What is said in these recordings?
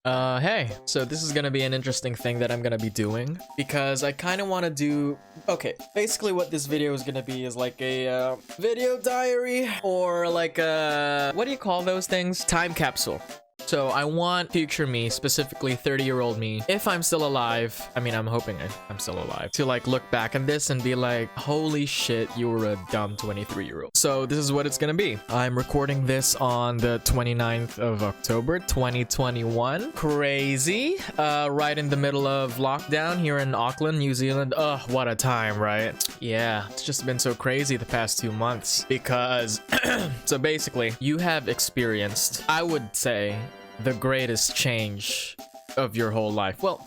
Hey, so this is gonna be an interesting thing that I'm gonna be doing because I kind of want to do. Okay, basically, what this video is gonna be is like a video diary or like a what do you call those things? Time capsule. So I want future me, specifically 30-year-old me, if I'm still alive. I mean, I'm hoping I'm still alive, to like look back at this and be like, holy shit, you were a dumb 23-year-old. So this is what it's gonna be. I'm recording this on the 29th of October, 2021. Crazy. Right in the middle of lockdown here in Auckland, New Zealand. Ugh, what a time, right? Yeah, it's just been so crazy the past 2 months because so basically you have experienced, I would say, the greatest change of your whole life. Well,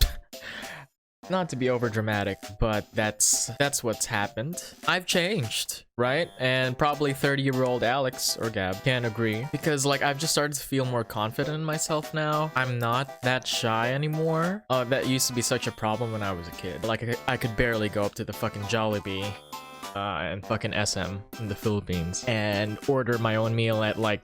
not to be over dramatic, but that's what's happened. I've changed, right? And probably 30-year-old Alex or Gab can agree, because like I've just started to feel more confident in myself now. I'm not that shy anymore. That used to be such a problem when I was a kid. Like I could barely go up to the fucking Jollibee and fucking SM in the Philippines and order my own meal at like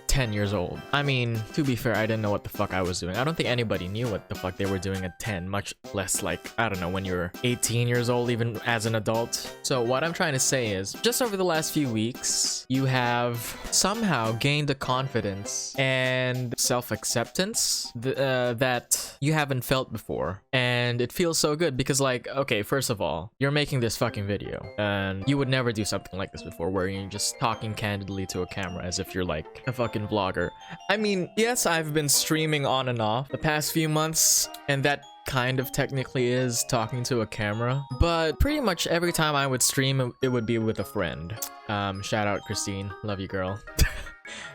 10 years old. I mean, to be fair, I didn't know what the fuck I was doing. I don't think anybody knew what the fuck they were doing at 10, much less like, I don't know, when you're 18 years old, even as an adult. So what I'm trying to say is, just over the last few weeks, you have somehow gained a confidence and self-acceptance that you haven't felt before. And it feels so good because like, okay, first of all, you're making this fucking video and you would never do something like this before, where you're just talking candidly to a camera as if you're like a fucking vlogger. I mean, yes, I've been streaming on and off the past few months, and that kind of technically is talking to a camera, but pretty much every time I would stream, it would be with a friend. Shout out Christine, love you, girl.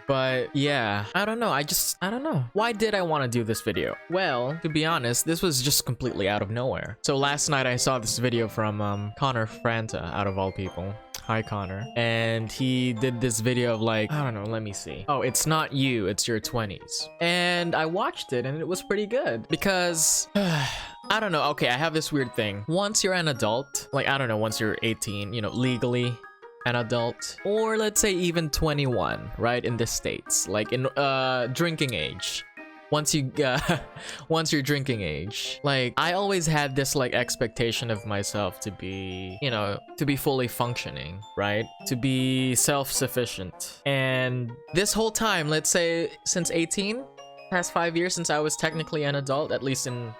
But yeah, I don't know. I don't know. Why did I want to do this video? Well, to be honest, this was just completely out of nowhere. So last night I saw this video from Connor Franta, out of all people. Hi, Connor. And he did this video of like, I don't know, let me see. Oh, it's not you, it's your 20s. And I watched it and it was pretty good because I don't know. Okay, I have this weird thing. Once you're an adult, like, I don't know, once you're 18, you know, legally an adult, or let's say even 21, right, in the States, like in drinking age. Once you're drinking age, like I always had this like expectation of myself to be, you know, to be fully functioning, right? To be self-sufficient. And this whole time, let's say since 18, past 5 years since I was technically an adult, at least in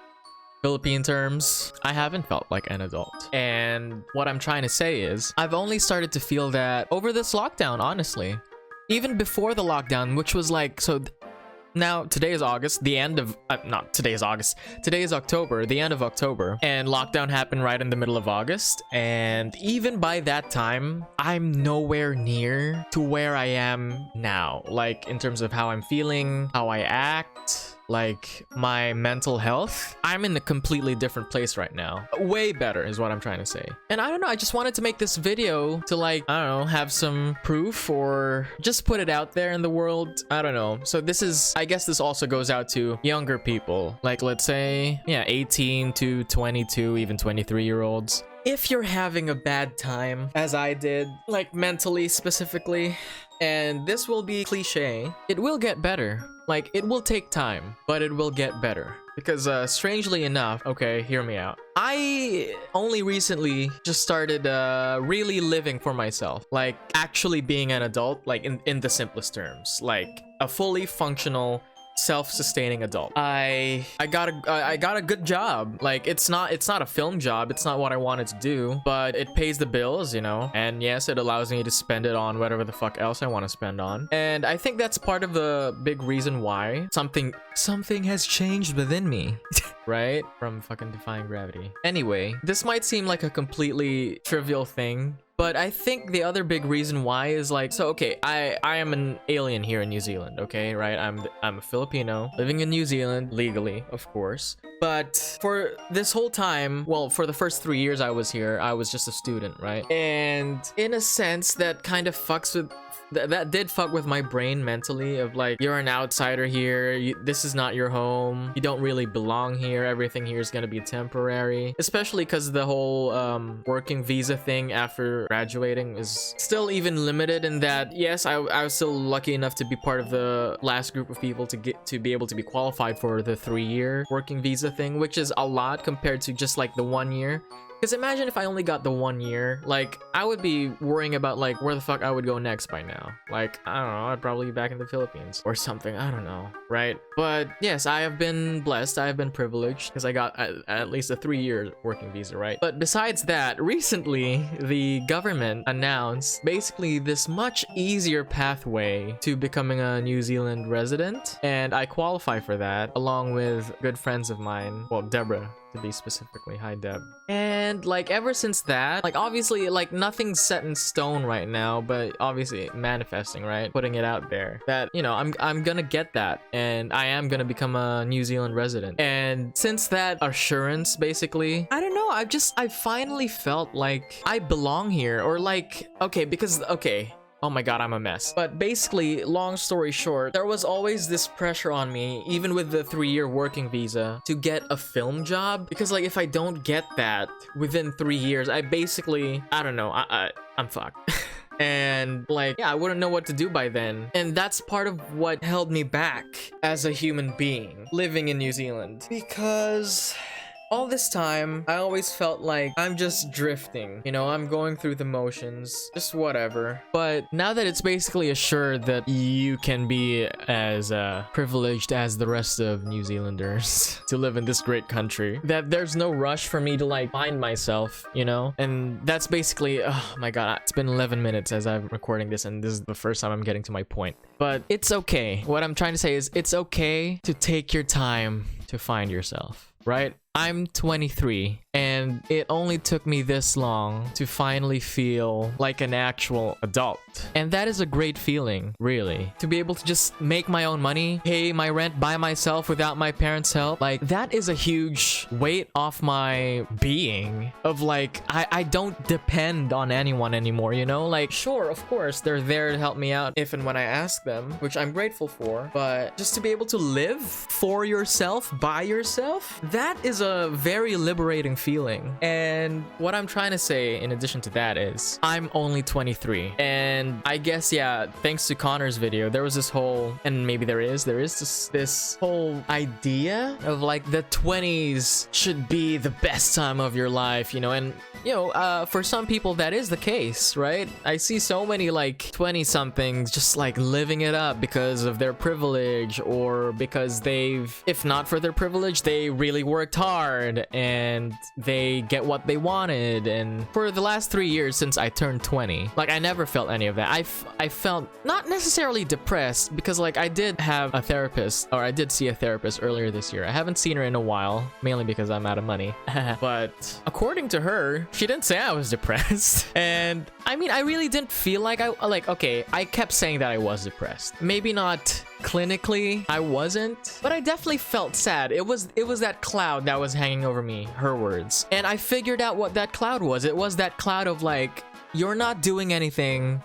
Philippine terms, I haven't felt like an adult. And what I'm trying to say is, I've only started to feel that over this lockdown, honestly. Even before the lockdown, which was like, so now today is August, the end of not today is August, today is October, the end of October, and lockdown happened right in the middle of August. And even by that time, I'm nowhere near to where I am now, like in terms of how I'm feeling, how I act, like my mental health. I'm in a completely different place right now. Way better is what I'm trying to say. And I don't know, I just wanted to make this video to like, I don't know, have some proof or just put it out there in the world. I don't know. So this is, I guess this also goes out to younger people. Like, let's say, yeah, 18 to 22, even 23-year-olds. If you're having a bad time, as I did, like mentally specifically, and this will be cliche, it will get better. Like, it will take time, but it will get better. Because strangely enough, okay, hear me out. I only recently just started really living for myself. Like, actually being an adult, like in the simplest terms. Like, a fully functional, self-sustaining adult. I got a good job. Like, it's not a film job, it's not what I wanted to do, but it pays the bills, you know. And yes, it allows me to spend it on whatever the fuck else I want to spend on. And I think that's part of the big reason why something has changed within me. Right? From fucking defying gravity. Anyway, this might seem like a completely trivial thing, but I think the other big reason why is like, so okay, I am an alien here in New Zealand, okay, right? I'm a Filipino living in New Zealand legally, of course. But for this whole time, well, for the first 3 years I was here, I was just a student, right? And in a sense, that kind of fucks that did fuck with my brain mentally of like, you're an outsider here, this is not your home, you don't really belong here, everything here is gonna be temporary, especially because the whole working visa thing after graduating is still even limited in that, yes, I was still lucky enough to be part of the last group of people to get to be able to be qualified for the 3-year working visa thing, which is a lot compared to just like the 1 year. Because imagine if I only got the 1 year, like, I would be worrying about, like, where the fuck I would go next by now. Like, I don't know, I'd probably be back in the Philippines or something, I don't know, right? But yes, I have been blessed, I have been privileged, because I got at least a 3-year working visa, right? But besides that, recently, the government announced basically this much easier pathway to becoming a New Zealand resident, and I qualify for that, along with good friends of mine, well, Deborah, to be specifically. Hi, Deb. And like ever since that, like obviously like nothing's set in stone right now, but obviously manifesting, right? Putting it out there that, you know, I'm gonna get that and I am gonna become a New Zealand resident. And since that assurance, basically, I don't know, I finally felt like I belong here, or like, okay, because, okay, oh my god, I'm a mess. But basically, long story short, there was always this pressure on me, even with the 3-year working visa, to get a film job. Because like, if I don't get that within 3 years, I basically, I don't know, I'm fucked. And like, yeah, I wouldn't know what to do by then. And that's part of what held me back as a human being living in New Zealand. Because all this time, I always felt like I'm just drifting. You know, I'm going through the motions, just whatever. But now that it's basically assured that you can be as privileged as the rest of New Zealanders to live in this great country, that there's no rush for me to like find myself, you know? And that's basically, oh my god, it's been 11 minutes as I'm recording this, and this is the first time I'm getting to my point. But it's okay. What I'm trying to say is it's okay to take your time to find yourself, right? I'm 23 and it only took me this long to finally feel like an actual adult. And that is a great feeling, really. To be able to just make my own money, pay my rent by myself without my parents' help. Like, that is a huge weight off my being of like, I don't depend on anyone anymore, you know? Like, sure, of course, they're there to help me out if and when I ask them, which I'm grateful for. But just to be able to live for yourself, by yourself, that is a very liberating feeling. And what I'm trying to say in addition to that is I'm only 23, and I guess, yeah, thanks to Connor's video, there was this whole, and maybe there is this whole idea of like the 20s should be the best time of your life, you know? And you know, for some people that is the case, right? I see so many like 20-somethings just like living it up because of their privilege, or because they've, if not for their privilege, they really worked hard and they get what they wanted. And for the last 3 years since I turned 20, like I never felt any of that. I felt not necessarily depressed, because like I did have a therapist, or I did see a therapist earlier this year. I haven't seen her in a while, mainly because I'm out of money. But according to her, she didn't say I was depressed. And I mean, I really didn't feel like okay, I kept saying that I was depressed. Maybe not clinically, I wasn't, but I definitely felt sad. It was that cloud that was hanging over me, her words. And I figured out what that cloud was. It was that cloud of like, you're not doing anything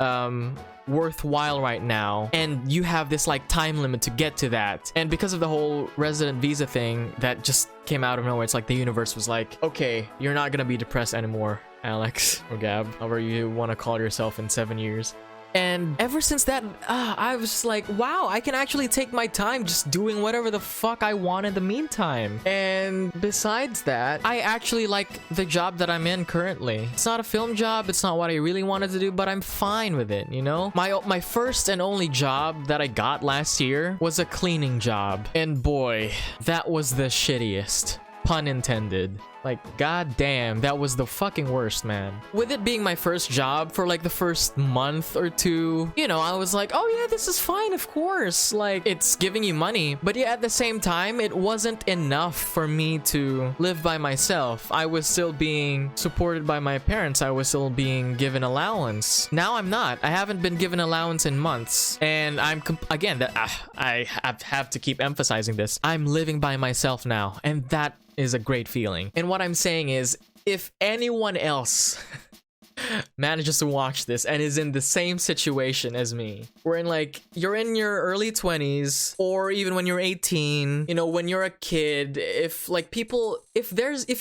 worthwhile right now, and you have this like time limit to get to that. And because of the whole resident visa thing that just came out of nowhere, it's like the universe was like, okay, you're not gonna be depressed anymore, Alex, or Gab, however you want to call yourself, in 7 years. And ever since that, I was just like, wow, I can actually take my time just doing whatever the fuck I want in the meantime. And besides that, I actually like the job that I'm in currently. It's not a film job, it's not what I really wanted to do, but I'm fine with it, you know? My first and only job that I got last year was a cleaning job. And boy, that was the shittiest. Pun intended. Like, goddamn, that was the fucking worst, man. With it being my first job for like the first month or two, you know, I was like, oh yeah, this is fine, of course. Like, it's giving you money. But yeah, at the same time, it wasn't enough for me to live by myself. I was still being supported by my parents. I was still being given allowance. Now I'm not. I haven't been given allowance in months. And I'm, again, I have to keep emphasizing this. I'm living by myself now. And that is a great feeling. And what I'm saying is, if anyone else manages to watch this and is in the same situation as me. We're in like, you're in your early 20s, or even when you're 18, you know, when you're a kid, if like people, if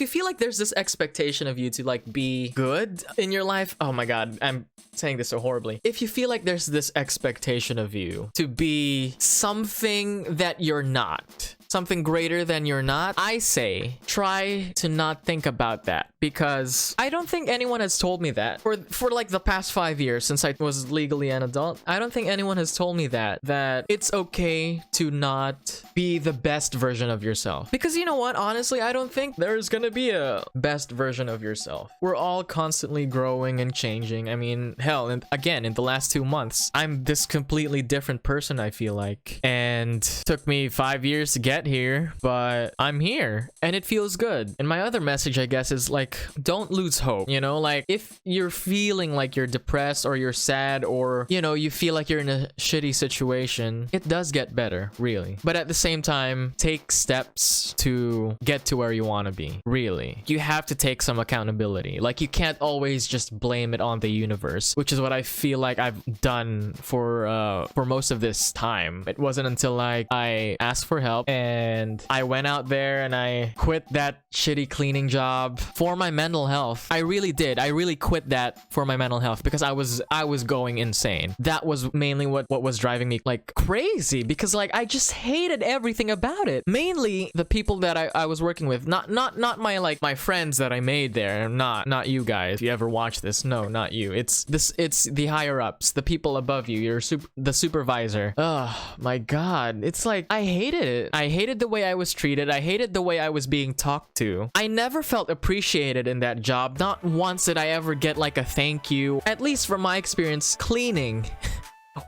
you feel like there's this expectation of you to like be good in your life, oh my god, I'm saying this so horribly. If you feel like there's this expectation of you to be something that you're not, something greater than you're not, I say try to not think about that, because I don't think anyone has told me that for like the past 5 years since I was legally an adult. I don't think anyone has told me that it's okay to not be the best version of yourself, because you know what, honestly, I don't think there's gonna be a best version of yourself. We're all constantly growing and changing. I mean, hell, and again, in the last 2 months, I'm this completely different person, I feel like, and took me 5 years to get here, but I'm here and it feels good. And my other message, I guess, is like, don't lose hope. You know, like if you're feeling like you're depressed or you're sad, or you know, you feel like you're in a shitty situation, it does get better, really. But at the same time, take steps to get to where you want to be. Really, you have to take some accountability. Like, you can't always just blame it on the universe, which is what I feel like I've done for most of this time. It wasn't until like I asked for help and I went out there and I quit that shitty cleaning job for my mental health. I really did. I really quit that for my mental health, because I was going insane. That was mainly what was driving me like crazy, because like I just hated everything about it. Mainly the people that I was working with, not my like my friends that I made there, not you guys. If you ever watch this, no, not you. It's the higher ups, the people above you, the supervisor. Oh my god, it's like I hated it. I hated the way I was treated. I hated the way I was being talked to. I never felt appreciated in that job. Not once did I ever get like a thank you. At least from my experience cleaning.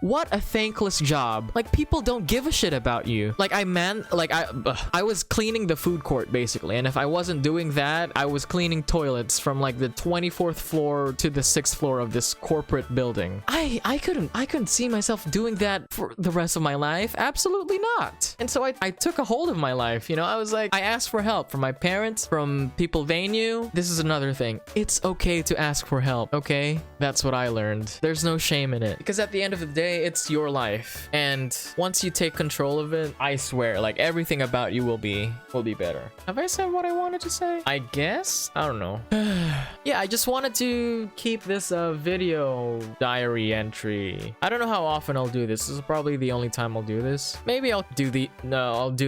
What a thankless job. Like, people don't give a shit about you. Like, I was cleaning the food court basically, and if I wasn't doing that, I was cleaning toilets from like the 24th floor to the 6th floor of this corporate building. I couldn't see myself doing that for the rest of my life. Absolutely not. And so I took a hold of my life, you know. I was like, I asked for help from my parents, from people they knew. This is another thing. It's okay to ask for help, okay? That's what I learned. There's no shame in it, because at the end of the day, it's your life, and once you take control of it, I swear, like, everything about you will be better. Have I said what I wanted to say? I guess? I don't know. Yeah, I just wanted to keep this video diary entry. I don't know how often I'll do this. This is probably the only time I'll do this. Maybe I'll do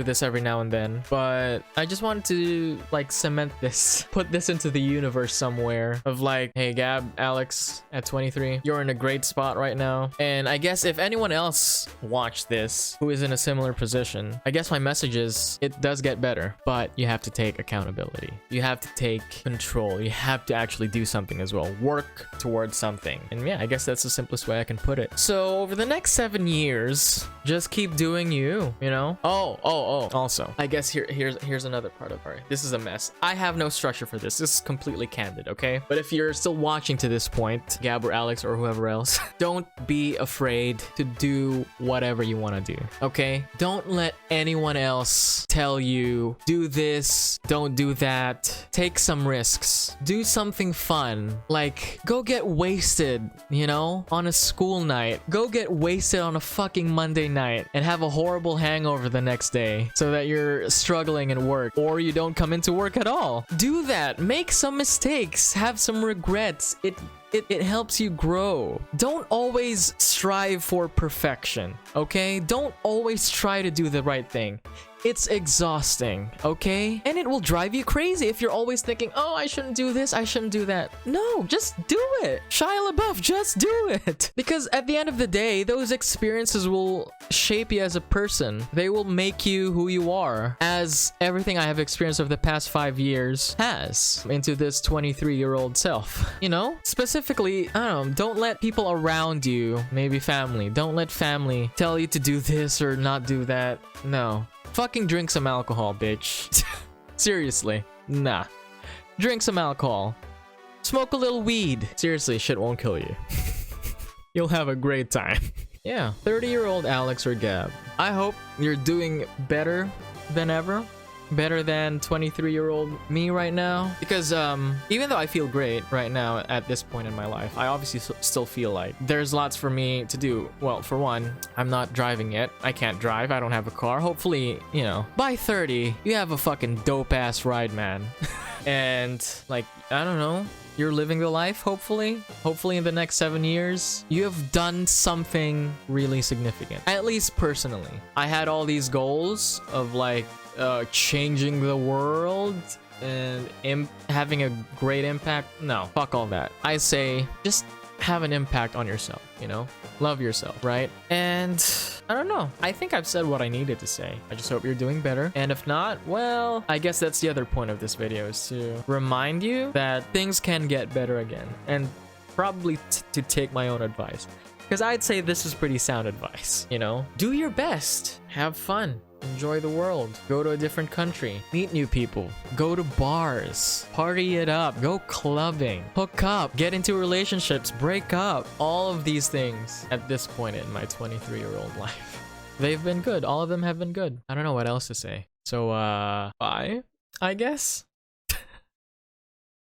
this every now and then, but I just wanted to like cement this, put this into the universe somewhere of like, hey Gab, Alex at 23, you're in a great spot right now. And I guess if anyone else watched this who is in a similar position, I guess my message is, it does get better, but you have to take accountability. You have to take control. You have to actually do something as well. Work towards something. And yeah, I guess that's the simplest way I can put it. So over the next 7 years, just keep doing you, you know? Oh. Also, I guess here's another part of it. This is a mess. I have no structure for this. This is completely candid, okay? But if you're still watching to this point, Gab or Alex or whoever else, don't be afraid to do whatever you want to do, okay? Don't let anyone else tell you, do this, don't do that. Take some risks. Do something fun. Like, go get wasted, you know, on a school night. Go get wasted on a fucking Monday night and have a horrible hangover the next day so that you're struggling at work, or you don't come into work at all. Do that. Make some mistakes. Have some regrets. It helps you grow. Don't always strive for perfection, okay? Don't always try to do the right thing. It's exhausting, okay? And it will drive you crazy if you're always thinking, oh, I shouldn't do this, I shouldn't do that. No, just do it. Shia LaBeouf, just do it. Because at the end of the day, those experiences will shape you as a person. They will make you who you are, as everything I have experienced over the past 5 years has, into this 23-year-old self. You know? Specifically, I don't know, don't let people around you, maybe family, don't let family tell you to do this or not do that. No. Fucking drink some alcohol, bitch. Seriously. Nah. Drink some alcohol. Smoke a little weed. Seriously, shit won't kill you. You'll have a great time. Yeah. 30-year-old Alex or Gab, I hope you're doing better than ever. better than 23-year-old me right now, because even though I feel great right now at this point in my life, I obviously still feel like there's lots for me to do. Well, for one, I'm not driving yet. I can't drive. I don't have a car. Hopefully, you know, by 30 you have a fucking dope ass ride, man. And like, I don't know, you're living the life. Hopefully in the next 7 years you have done something really significant. At least personally, I had all these goals of like changing the world and having a great impact. No, fuck all that. I say just have an impact on yourself, you know? Love yourself, right? And I don't know. I think I've said what I needed to say. I just hope you're doing better. And if not, well, I guess that's the other point of this video, is to remind you that things can get better again. And probably to take my own advice. Because I'd say this is pretty sound advice, you know? Do your best. Have fun. Enjoy the world. Go to a different country. Meet new people. Go to bars. Party it up. Go clubbing. Hook up. Get into relationships. Break up. All of these things at this point in my 23-year-old life, they've been good. All of them have been good. I don't know what else to say. So, bye, I guess.